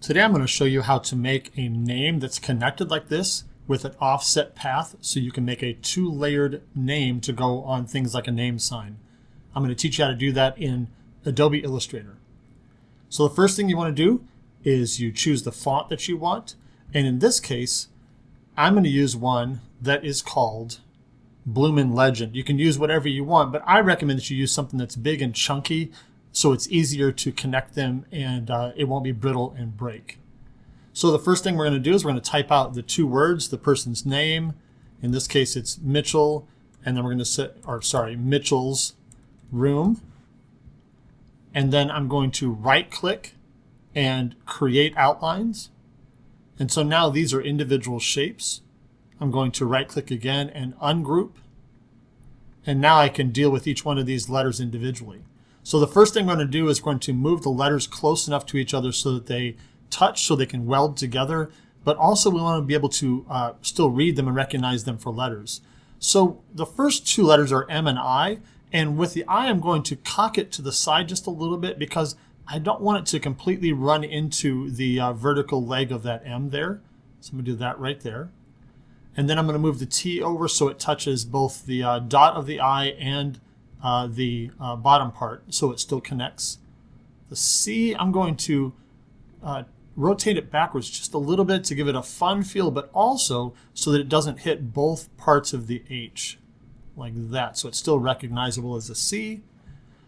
Today I'm going to show you how to make a name that's connected like this with an offset path so you can make a two-layered name to go on things like a name sign. I'm going to teach you how to do that in Adobe Illustrator. So the first thing you want to do is you choose the font that you want, and in this case I'm going to use one that is called Bloomin' Legend. You can use whatever you want, but I recommend that you use something that's big and chunky so it's easier to connect them and it won't be brittle and break. So the first thing we're going to do is we're going to type out the two words, the person's name. In this case it's Mitchell, and then we're going to Mitchell's room. And then I'm going to right click and create outlines. And so now these are individual shapes. I'm going to right click again and ungroup. And now I can deal with each one of these letters individually. So the first thing we're going to do is we're going to move the letters close enough to each other so that they touch, so they can weld together, but also we want to be able to still read them and recognize them for letters. So the first two letters are M and I, and with the I I'm going to cock it to the side just a little bit because I don't want it to completely run into the vertical leg of that M there. So I'm going to do that right there. And then I'm going to move the T over so it touches both the dot of the I and the bottom part so it still connects. The C, I'm going to rotate it backwards just a little bit to give it a fun feel, but also so that it doesn't hit both parts of the H like that, so it's still recognizable as a C.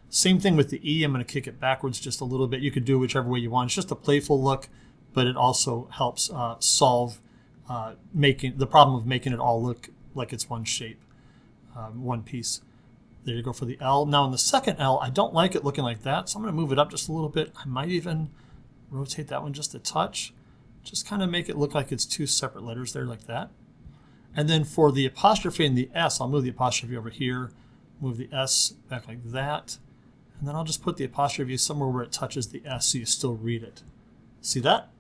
Same thing with the E. I'm going to kick it backwards just a little bit. You could do whichever way you want. It's just a playful look, but it also helps solve making the problem of making it all look like it's one shape, one piece. There you go for the L. Now in the second L, I don't like it looking like that, so I'm going to move it up just a little bit. I might even rotate that one just a touch. Just kind of make it look like it's two separate letters there like that. And then for the apostrophe and the S, I'll move the apostrophe over here, move the S back like that, and then I'll just put the apostrophe somewhere where it touches the S so you still read it. See that?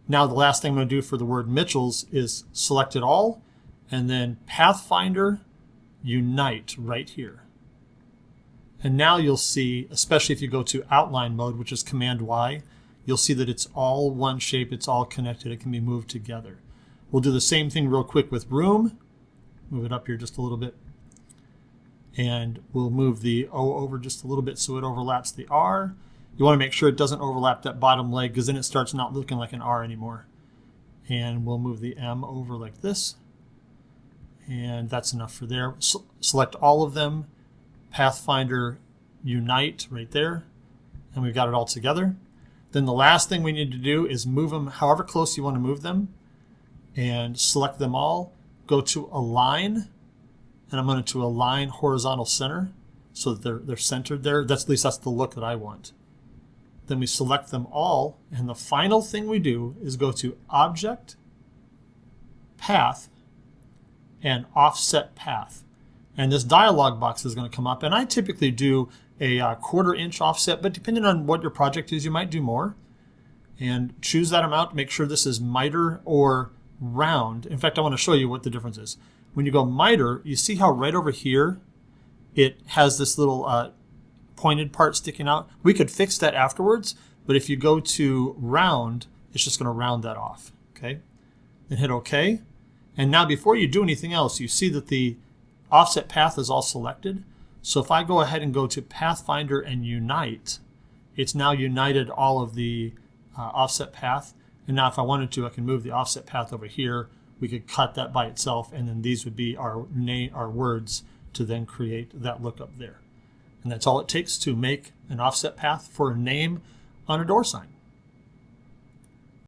Now the last thing I'm going to do for the word Mitchell's is select it all, and then Pathfinder, Unite right here. And now you'll see, especially if you go to outline mode, which is Command Y, you'll see that it's all one shape, it's all connected, it can be moved together. We'll do the same thing real quick with room. Move it up here just a little bit. And we'll move the O over just a little bit so it overlaps the R. You want to make sure it doesn't overlap that bottom leg because then it starts not looking like an R anymore. And we'll move the M over like this. And that's enough for there. Select all of them. Pathfinder Unite right there. And we've got it all together. Then the last thing we need to do is move them however close you want to move them. And select them all. Go to Align. And I'm going to align horizontal center so that they're centered there. At least that's the look that I want. Then we select them all. And the final thing we do is go to Object, Path, and Offset Path. And this dialog box is going to come up, and I typically do a 1/4 inch offset, but depending on what your project is, you might do more. And choose that amount. Make sure this is miter or round. In fact, I want to show you what the difference is. When you go miter, you see how right over here it has this little pointed part sticking out. We could fix that afterwards, but if you go to round, it's just going to round that off. Okay, then hit OK. And now before you do anything else, you see that the offset path is all selected. So if I go ahead and go to Pathfinder and Unite, it's now united all of the offset path. And now if I wanted to, I can move the offset path over here. We could cut that by itself, and then these would be our words to then create that look up there. And that's all it takes to make an offset path for a name on a door sign.